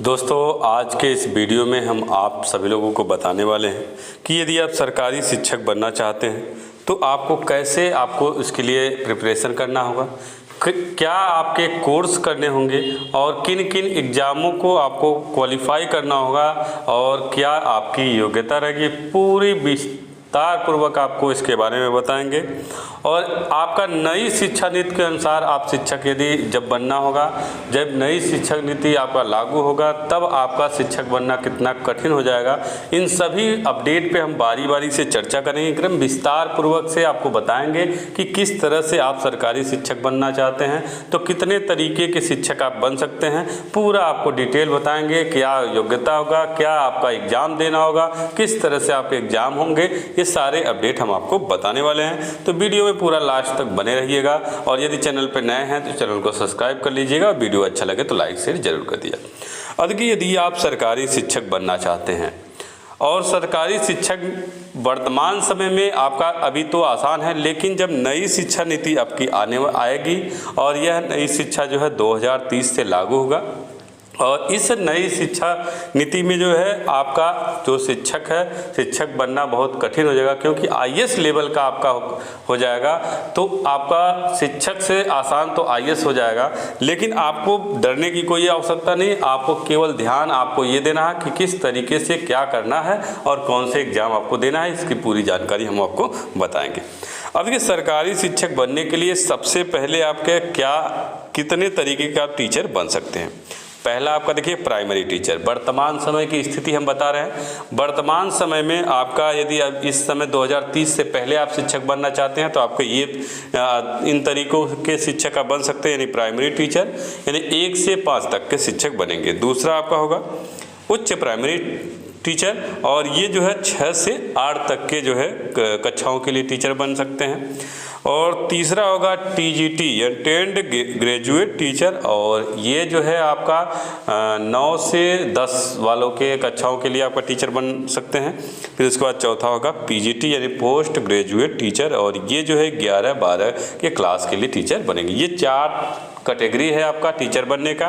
दोस्तों, आज के इस वीडियो में हम आप सभी लोगों को बताने वाले हैं कि यदि आप सरकारी शिक्षक बनना चाहते हैं तो आपको कैसे इसके लिए प्रिपरेशन करना होगा, क्या आपके कोर्स करने होंगे और किन किन एग्ज़ामों को आपको क्वालिफाई करना होगा और क्या आपकी योग्यता रहेगी। पूरी विस्तारपूर्वक आपको इसके बारे में बताएंगे। और आपका नई शिक्षा नीति के अनुसार आप शिक्षक यदि जब बनना होगा, जब नई शिक्षा नीति आपका लागू होगा तब आपका शिक्षक बनना कितना कठिन हो जाएगा, इन सभी अपडेट पे हम बारी बारी से चर्चा करेंगे। एकदम विस्तार पूर्वक से आपको बताएंगे कि किस तरह से आप सरकारी शिक्षक बनना चाहते हैं तो कितने तरीके के शिक्षक आप बन सकते हैं, पूरा आपको डिटेल बताएंगे। क्या योग्यता होगा, क्या आपका एग्ज़ाम देना होगा, किस तरह से आपके एग्ज़ाम होंगे, ये सारे अपडेट हम आपको बताने वाले हैं। तो वीडियो पूरा लास्ट तक बने रहिएगा। और यदि चैनल पर नए हैं तो चैनल को सब्सक्राइब कर लीजिएगा। वीडियो अच्छा लगे तो लाइक शेयर जरूर कर दीजिएगा। अब यदि आप सरकारी शिक्षक बनना चाहते हैं और सरकारी शिक्षक वर्तमान समय में आपका अभी तो आसान है, लेकिन जब नई शिक्षा नीति आपकी आएगी और यह नई शिक्षा जो है 2030 से लागू होगा और इस नई शिक्षा नीति में जो है आपका जो शिक्षक है, शिक्षक बनना बहुत कठिन हो जाएगा, क्योंकि आईएएस लेवल का आपका हो जाएगा। तो आपका शिक्षक से आसान तो आईएएस हो जाएगा, लेकिन आपको डरने की कोई आवश्यकता नहीं। आपको केवल ध्यान आपको ये देना है कि किस तरीके से क्या करना है और कौन से एग्ज़ाम आपको देना है, इसकी पूरी जानकारी हम आपको बताएंगे। अब देखिए, सरकारी शिक्षक बनने के लिए सबसे पहले आपके कितने तरीके का आप टीचर बन सकते हैं। पहला आपका देखिए प्राइमरी टीचर। वर्तमान समय की स्थिति हम बता रहे हैं। वर्तमान समय में आपका यदि इस समय 2030 से पहले आप शिक्षक बनना चाहते हैं तो आपको ये इन तरीकों के शिक्षक आप बन सकते हैं, यानी प्राइमरी टीचर, यानी 1 से 5 तक के शिक्षक बनेंगे। दूसरा आपका होगा उच्च प्राइमरी टीचर, और ये जो है 6 से 8 तक के जो है कक्षाओं के लिए टीचर बन सकते हैं। और तीसरा होगा टीजीटी या ट्रेंड ग्रेजुएट टीचर, और ये जो है आपका 9 से 10 वालों के कक्षाओं के लिए आपका टीचर बन सकते हैं। फिर उसके बाद चौथा होगा पीजीटी यानी पोस्ट ग्रेजुएट टीचर, और ये जो है 11-12 के क्लास के लिए टीचर बनेंगे। ये 4 कैटेगरी है आपका टीचर बनने का।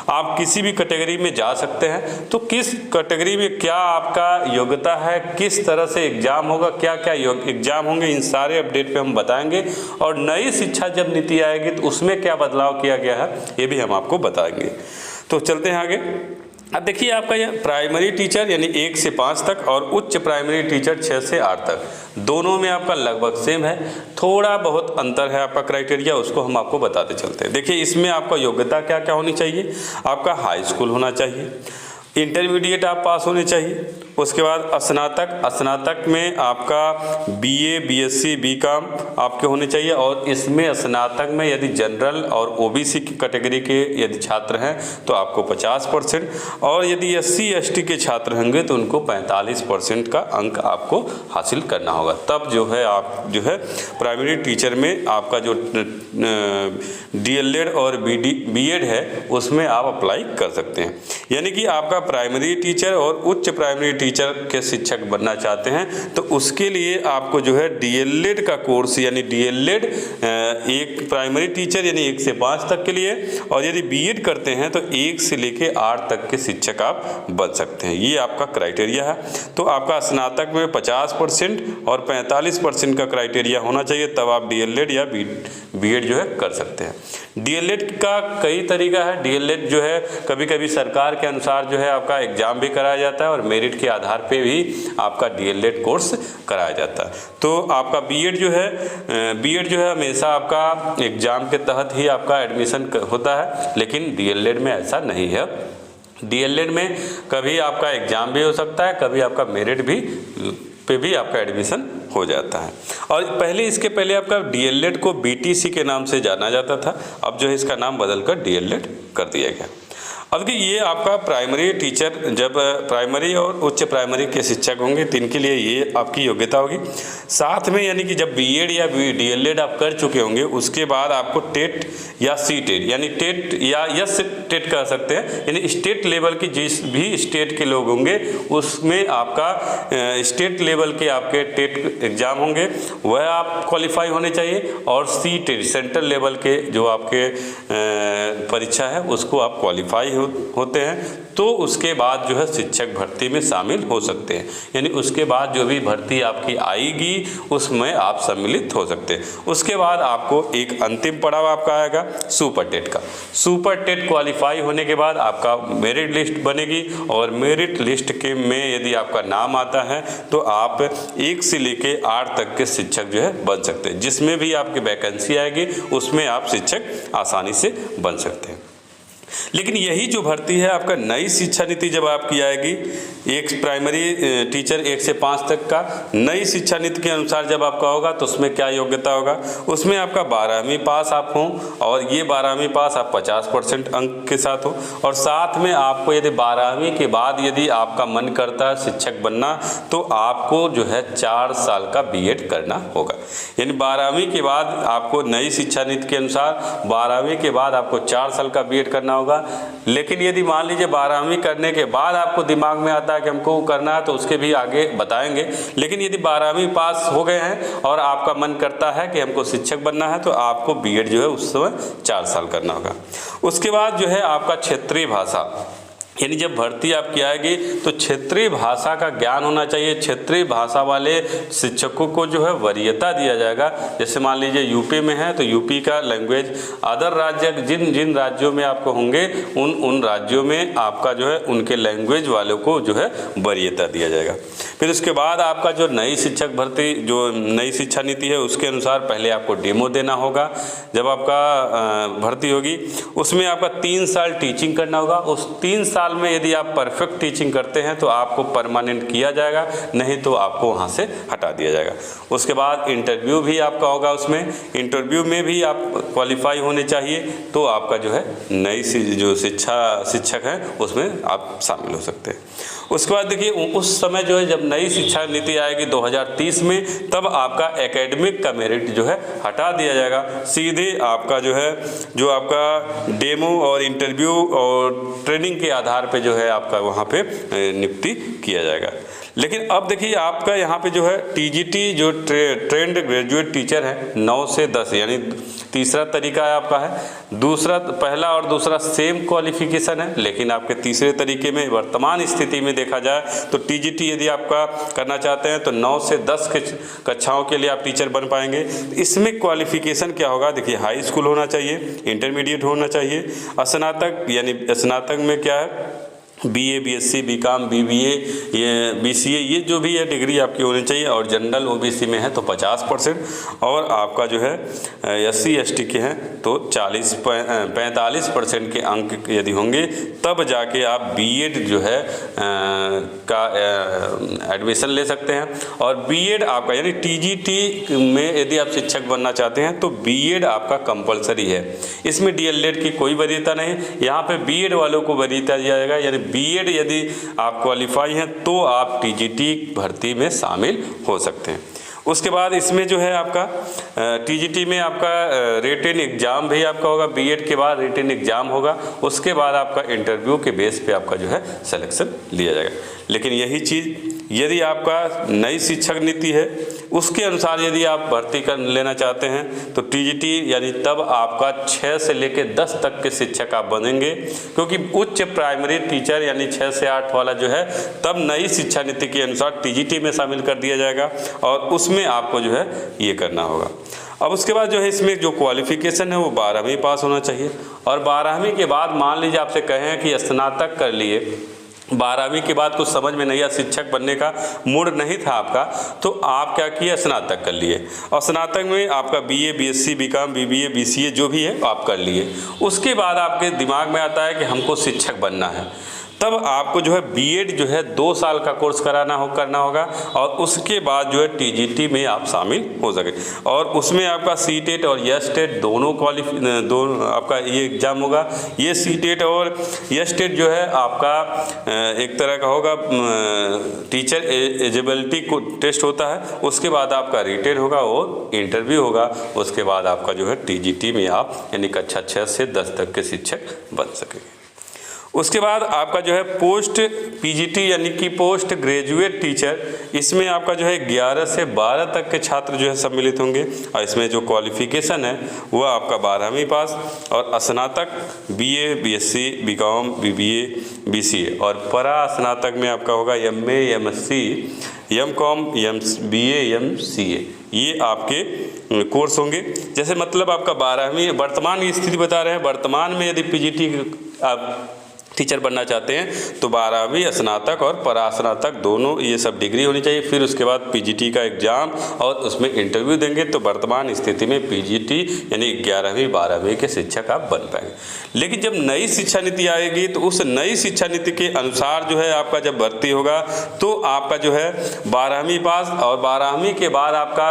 आप किसी भी कैटेगरी में जा सकते हैं। तो किस कैटेगरी में क्या आपका योग्यता है, किस तरह से एग्ज़ाम होगा, क्या क्या एग्ज़ाम होंगे, इन सारे अपडेट पे हम बताएंगे। और नई शिक्षा जब नीति आएगी तो उसमें क्या बदलाव किया गया है ये भी हम आपको बताएंगे। तो चलते हैं आगे। अब देखिए, आपका यह प्राइमरी टीचर यानी 1 से 5 तक और उच्च प्राइमरी टीचर 6 से 8 तक, दोनों में आपका लगभग सेम है। थोड़ा बहुत अंतर है आपका क्राइटेरिया, उसको हम आपको बताते चलते हैं। देखिए, इसमें आपका योग्यता क्या क्या होनी चाहिए। आपका हाई स्कूल होना चाहिए, इंटरमीडिएट आप पास होने चाहिए। उसके बाद स्नातक में आपका बीए, बीएससी, बीकॉम आपके होने चाहिए। और इसमें स्नातक में यदि जनरल और ओबीसी की कैटेगरी के यदि छात्र हैं तो आपको 50%, और यदि एससी एसटी के छात्र होंगे तो उनको 45% का अंक आपको हासिल करना होगा। तब जो है आप जो है प्राइमरी टीचर में आपका जो डीएलएड और बीएड है उसमें आप अप्लाई कर सकते हैं। यानी कि आपका प्राइमरी टीचर और उच्च प्राइमरी टीचर के शिक्षक बनना चाहते हैं तो उसके लिए आपको जो है डीएलएड का कोर्स, यानी डीएलएड एक प्राइमरी टीचर यानी 1 से 5 तक के लिए, और यदि बीएड करते हैं तो 1 से लेके 8 तक के शिक्षक आप बन सकते हैं। ये आपका क्राइटेरिया है। तो आपका स्नातक में 50% और 45% का क्राइटेरिया होना चाहिए, तब आप डीएलएड या बीएड जो है कर सकते हैं। डीएलएड का कई तरीका है। डीएलएड जो है कभी कभी सरकार के अनुसार जो है आपका एग्ज़ाम भी कराया जाता है और मेरिट के आधार पे भी आपका डीएलएड कोर्स कराया जाता है। तो आपका बीएड जो है हमेशा आपका एग्ज़ाम के तहत ही आपका एडमिशन होता है, लेकिन डीएलएड में ऐसा नहीं है। डीएलएड में कभी आपका एग्ज़ाम भी हो सकता है, कभी आपका मेरिट पे भी आपका एडमिशन हो जाता है। और इसके पहले आपका डीएलएड को बीटीसी के नाम से जाना जाता था, अब जो है इसका नाम बदलकर डीएलएड कर दिया गया। अब कि ये आपका प्राइमरी टीचर जब प्राइमरी और उच्च प्राइमरी के शिक्षक होंगे तो इनके लिए ये आपकी योग्यता होगी। साथ में यानी कि जब बीएड या डीएलएड आप कर चुके होंगे उसके बाद आपको टेट या सी टेट यानी टेट या यस टेट कह सकते हैं, यानी स्टेट लेवल की जिस भी स्टेट के लोग होंगे उसमें आपका स्टेट लेवल के आपके टेट एग्ज़ाम होंगे वह आप क्वालिफाई होने चाहिए, और सी टेट सेंट्रल लेवल के जो आपके परीक्षा है उसको आप क्वालिफाई होते हैं तो उसके बाद जो है शिक्षक भर्ती में शामिल हो सकते हैं। यानी उसके बाद जो भी भर्ती आपकी आएगी उसमें आप सम्मिलित हो सकते हैं। उसके बाद आपको एक अंतिम पड़ाव आपका आएगा सुपर टेट का। सुपर टेट क्वालिफाई होने के बाद आपका मेरिट लिस्ट बनेगी और मेरिट लिस्ट के में यदि आपका नाम आता है तो आप 1 से लेके 8 तक के शिक्षक जो है बन सकते हैं। जिसमें भी आपकी वैकेंसी आएगी उसमें आप शिक्षक आसानी से बन सकते हैं। लेकिन यही जो भर्ती है आपका नई शिक्षा नीति जब आपकी आएगी, एक प्राइमरी टीचर 1 से 5 तक का नई शिक्षा नीति के अनुसार जब आपका होगा तो उसमें क्या योग्यता होगा, उसमें आपका 12वीं पास आप हों और ये 12वीं पास आप 50% अंक के साथ हो और साथ में आपको यदि 12वीं के बाद यदि आपका मन करता है शिक्षक बनना तो आपको जो है 4 साल का बीएड करना होगा। यानी 12वीं के बाद आपको नई शिक्षा नीति के अनुसार 12वीं के बाद आपको 4 साल का बीएड करना होगा। लेकिन यदि मान लीजिए 12वीं करने के बाद आपको दिमाग में आता है कि हमको करना है तो उसके भी आगे बताएंगे। लेकिन यदि 12वीं पास हो गए हैं और आपका मन करता है कि हमको शिक्षक बनना है तो आपको बीएड जो है उस समय 4 साल करना होगा। उसके बाद जो है आपका क्षेत्रीय भाषा, यानी जब भर्ती आपकी आएगी तो क्षेत्रीय भाषा का ज्ञान होना चाहिए। क्षेत्रीय भाषा वाले शिक्षकों को जो है वरीयता दिया जाएगा। जैसे मान लीजिए यूपी में है तो यूपी का लैंग्वेज, अदर राज्य जिन जिन राज्यों में आपको होंगे उन राज्यों में आपका जो है उनके लैंग्वेज वालों को जो है वरीयता दिया जाएगा। फिर उसके बाद आपका जो नई शिक्षक भर्ती जो नई शिक्षा नीति है उसके अनुसार पहले आपको डेमो देना होगा। जब आपका भर्ती होगी उसमें आपका 3 साल टीचिंग करना होगा। उस 3 साल में यदि आप परफेक्ट टीचिंग करते हैं तो आपको परमानेंट किया जाएगा, नहीं तो आपको वहाँ से हटा दिया जाएगा। उसके बाद इंटरव्यू भी आपका होगा। उसमें इंटरव्यू में भी आप क्वालिफाई होने चाहिए तो आपका जो है नई जो शिक्षक है उसमें आप शामिल हो सकते हैं। उसके बाद देखिए उस समय जो है जब नई शिक्षा नीति आएगी 2030 में तब आपका एकेडमिक का मेरिट जो है हटा दिया जाएगा। सीधे आपका जो है जो आपका डेमो और इंटरव्यू और ट्रेनिंग के आधार पे जो है आपका वहाँ पे नियुक्ति किया जाएगा। लेकिन अब देखिए आपका यहाँ पे जो है टीजीटी जो ट्रेंड ग्रेजुएट टीचर है 9 से 10 यानी तीसरा तरीका है आपका है। दूसरा, पहला और दूसरा सेम क्वालिफिकेशन है, लेकिन आपके तीसरे तरीके में वर्तमान स्थिति में देखा जाए तो टीजीटी यदि आपका करना चाहते हैं तो 9 से 10 के कक्षाओं के लिए आप टीचर बन पाएंगे। इसमें क्वालिफिकेशन क्या होगा, देखिए हाई स्कूल होना चाहिए, इंटरमीडिएट होना चाहिए, स्नातक यानी स्नातक में क्या है बीए, बीएससी, बीकॉम, बीबीए, ये बीसीए, ये जो भी है डिग्री आपकी होनी चाहिए। और जनरल ओबीसी में है तो 50% और आपका जो है एससी एसटी के हैं तो 45% के अंक यदि होंगे तब जाके आप बीएड जो है का एडमिशन ले सकते हैं। और बीएड आपका यानी टीजीटी में यदि आप शिक्षक बनना चाहते हैं तो बीएड आपका कंपलसरी है। इसमें डीएलएड की कोई वरीयता नहीं, यहाँ पे बीएड वालों को वरीयता दिया जाएगा। यानी बीएड यदि आप क्वालिफाई हैं तो आप टीजीटी भर्ती में शामिल हो सकते हैं। उसके बाद इसमें जो है आपका टीजीटी में आपका रिटन एग्ज़ाम भी आपका होगा। बीएड के बाद रिटन एग्ज़ाम होगा, उसके बाद आपका इंटरव्यू के बेस पे आपका जो है सिलेक्शन लिया जाएगा। लेकिन यही चीज़ यदि आपका नई शिक्षक नीति है उसके अनुसार यदि आप भर्ती कर लेना चाहते हैं तो टीजीटी यानी तब आपका 6 से लेकर 10 तक के शिक्षक आप बनेंगे, क्योंकि उच्च प्राइमरी टीचर यानी 6 से 8 वाला जो है तब नई शिक्षा नीति के अनुसार टीजीटी में शामिल कर दिया जाएगा और उसमें आपको जो है ये करना होगा। अब उसके बाद जो है इसमें जो क्वालिफिकेशन है वो 12वीं पास होना चाहिए। और 12वीं के बाद मान लीजिए आपसे कहें कि स्नातक कर लिए, 12वीं के बाद कुछ समझ में नहीं आया, शिक्षक बनने का मूड नहीं था आपका, तो आप क्या किए स्नातक कर लिए और स्नातक में आपका BA, BSc, BCom, BBA, BCA जो भी है आप कर लिए। उसके बाद आपके दिमाग में आता है कि हमको शिक्षक बनना है, तब आपको जो है बीएड जो है 2 साल का कोर्स करना होगा और उसके बाद जो है टीजीटी में आप शामिल हो सके। और उसमें आपका सीटेट और एसटेट दोनों आपका ये एग्ज़ाम होगा। ये सीटेट और एसटेट जो है आपका एक तरह का होगा टीचर एलिजिबिलिटी को टेस्ट होता है। उसके बाद आपका रिटेन होगा और इंटरव्यू होगा। उसके बाद आपका जो है टीजीटी में आप यानी कक्षा 6 से 10 तक के शिक्षक बन सकेंगे। उसके बाद आपका जो है पोस्ट पीजीटी यानी कि पोस्ट ग्रेजुएट टीचर, इसमें आपका जो है 11 से 12 तक के छात्र जो है सम्मिलित होंगे और इसमें जो क्वालिफिकेशन है वह आपका 12वीं पास और स्नातक BA, BSc, BCom, BBA, BCA और परा स्नातक में आपका होगा MA, MSc, MCom, MBA, MCA, ये आपके कोर्स होंगे। जैसे मतलब आपका 12वीं वर्तमान की स्थिति बता रहे हैं, वर्तमान में यदि पीजीटी आप टीचर बनना चाहते हैं तो 12वीं स्नातक और परास्नातक दोनों ये सब डिग्री होनी चाहिए। फिर उसके बाद पीजीटी का एग्ज़ाम और उसमें इंटरव्यू देंगे तो वर्तमान स्थिति में पीजीटी यानी 11वीं 12वीं के शिक्षक आप बन पाएंगे। लेकिन जब नई शिक्षा नीति आएगी तो उस नई शिक्षा नीति के अनुसार जो है आपका जब भर्ती होगा तो आपका जो है 12वीं पास और 12वीं के बाद आपका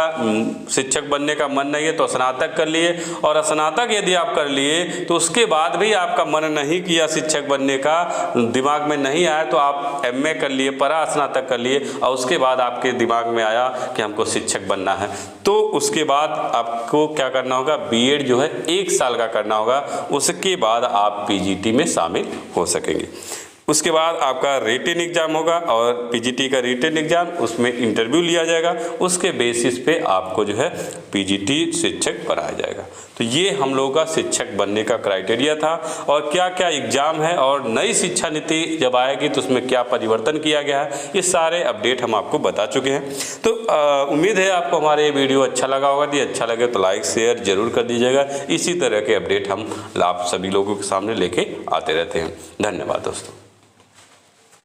शिक्षक बनने का मन नहीं है तो स्नातक कर लिए, और स्नातक यदि आप कर लिए तो उसके बाद भी आपका मन नहीं किया शिक्षक बनने का, दिमाग में नहीं आया तो आप एमए कर लिए, परा स्नातक कर लिए और उसके बाद आपके दिमाग में आया कि हमको शिक्षक बनना है तो उसके बाद आपको क्या करना होगा, बीएड जो है 1 साल का करना होगा, उसके बाद आप पीजीटी में शामिल हो सकेंगे। उसके बाद आपका रिटन एग्ज़ाम होगा और पीजीटी का रिटन एग्ज़ाम, उसमें इंटरव्यू लिया जाएगा, उसके बेसिस पे आपको जो है पीजीटी शिक्षक बनाया जाएगा। तो ये हम लोगों का शिक्षक बनने का क्राइटेरिया था और क्या क्या एग्ज़ाम है और नई शिक्षा नीति जब आएगी तो उसमें क्या परिवर्तन किया गया है, ये सारे अपडेट हम आपको बता चुके हैं। तो उम्मीद है आपको हमारे ये वीडियो अच्छा लगा होगा। यदि अच्छा लगे तो लाइक शेयर जरूर कर दीजिएगा। इसी तरह के अपडेट हम आप सभी लोगों के सामने लेके आते रहते हैं। धन्यवाद दोस्तों।